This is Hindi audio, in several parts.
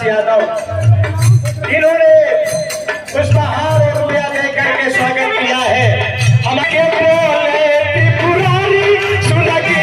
यादव, इन्होंने पुष्पहार और रुपया देकर के स्वागत किया है। हमारे पुरानी सुनगी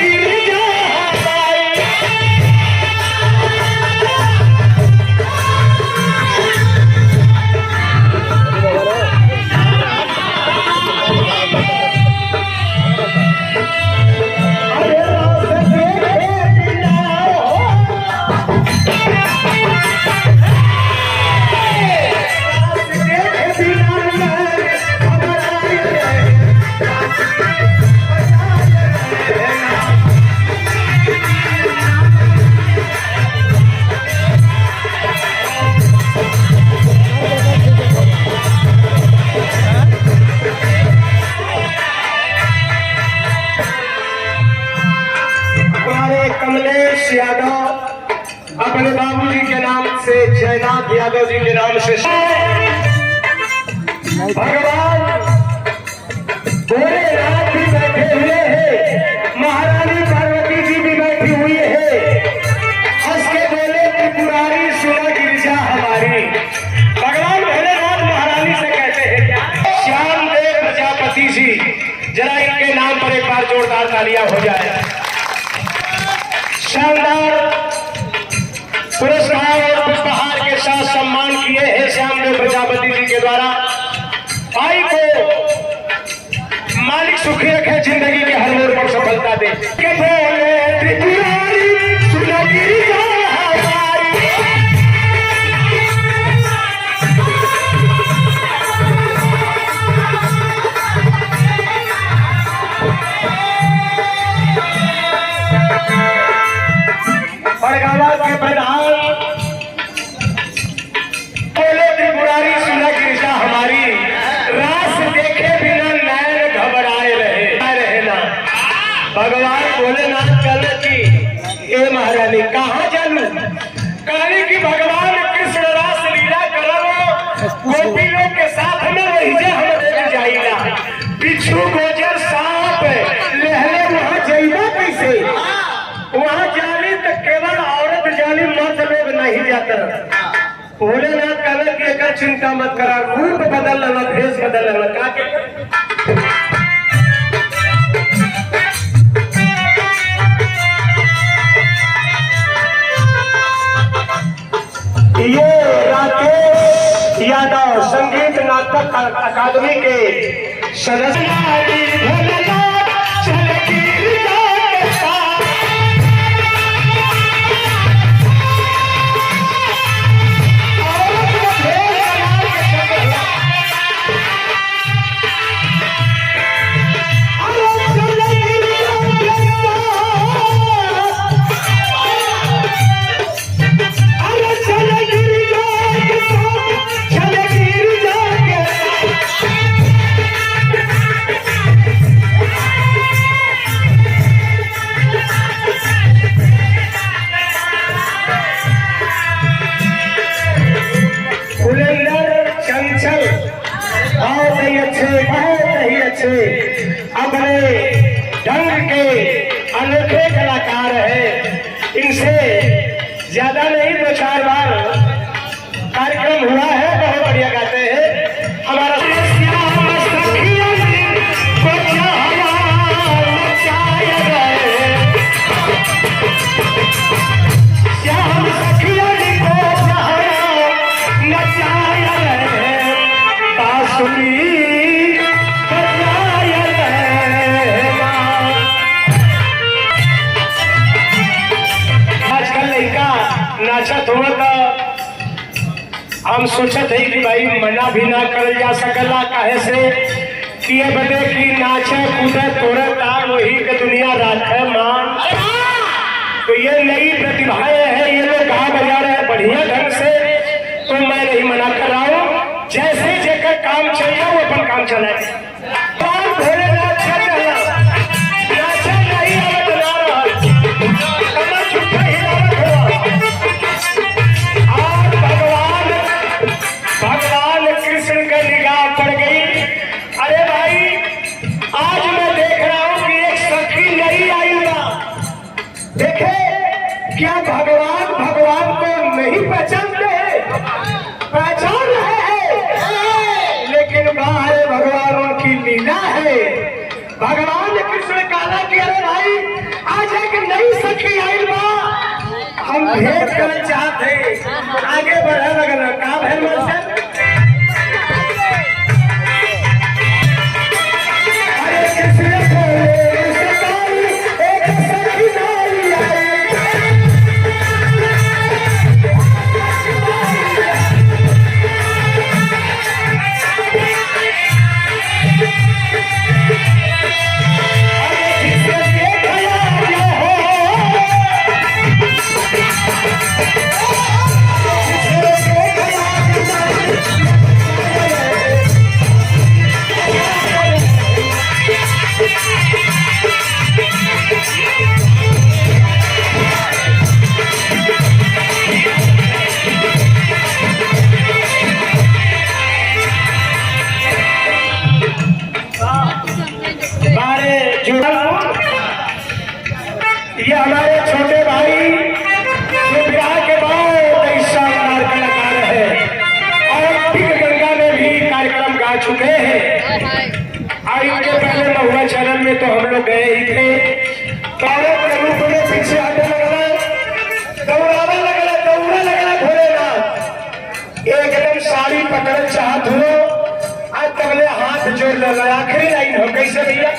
कमलेश यादव अपने बाबूजी के नाम से, जयनाथ यादव जी के नाम से भगवान भोलेनाथ भी बैठे हुए हैं, महारानी पार्वती जी भी बैठी हुई है। हंस के बोले त्रिपुरारी सुना गिरिजा हमारी। भगवान भोलेनाथ महारानी से कहते हैं श्याम देव प्रजापति जी, जरा इनके नाम पर एक बार जोरदार तालियां हो जाए। शानदार पुरस्कार और पुष्पहार के साथ सम्मान किए हैं श्यामदेव प्रजापति जी के द्वारा। भाई को मालिक सुखी रखे, जिंदगी के हर मोड़ पर सफलता दे। के प्रधान बोले त्रिपुरारी सुना गिरिजा हमारी, रास देखे बिना नैन घबराए रहे ना। भगवान भोलेनाथ कहले कि ए महारानी कहाँ चलू? कहले कि भगवान कृष्ण रास लीला करो गोपी लोग के साथ में, वही जे हम जाइला। बिच्छू गोजर सांप लहले वहां जाइबा कैसे? वहां जाने तक केवल औरत जानी, मर्द लोग नहीं जाता। भोलेनाथ कहले कि एकर चिंता मत करा, रूप बदल लेना, भेष बदल लेना। ये राकेश यादव संगीत नाटक अकादमी के सदस्य। अपने ढंग के अनोखे कलाकार है, इनसे ज्यादा नहीं 2-4 बार कार्यक्रम हुआ है, बहुत बढ़िया गाते हैं। हमारा हम सोचत है कि भाई मना भी ना कर जा सकला, काहे से कि ये बदे कि नाचे कूदे तोड़े तार वही के दुनिया राखे मान। तो ये नई प्रतिभाएं हैं, ये लोग गा बजा रहे हैं बढ़िया ढंग से, तो मैं नहीं मना कर रहा हूँ। जैसे जेकर काम चल रहा वो अपन काम चलाए। क्या भगवान भगवान को नहीं पहचानते हैं? पहचान रहे हैं, लेकिन बाहर भगवान उनकी लीला है। भगवान कृष्ण काला कि अरे भाई आज एक नई सखी आई बा, हम भेंट कर चाहते आगे बढ़े लगल का भैल मास्टर। अरे कृष्ण ये हमारे छोटे भाई जो विवाह के बाद इस शानदार कलाकार है और पिक गंगा में भी कार्यक्रम गा चुके हैं। और इनके पहले महुआ चैनल में तो हम लोग गए ही थे। तारों के रूप में पीछे आने लगना, दौड़ाने लगना भोलेनाथ एकदम साड़ी पकड़ चाहत हो। आज तगले हाथ जोड़ लगा, आखिरी लाइन हो कैसे भैया?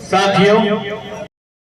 साथियों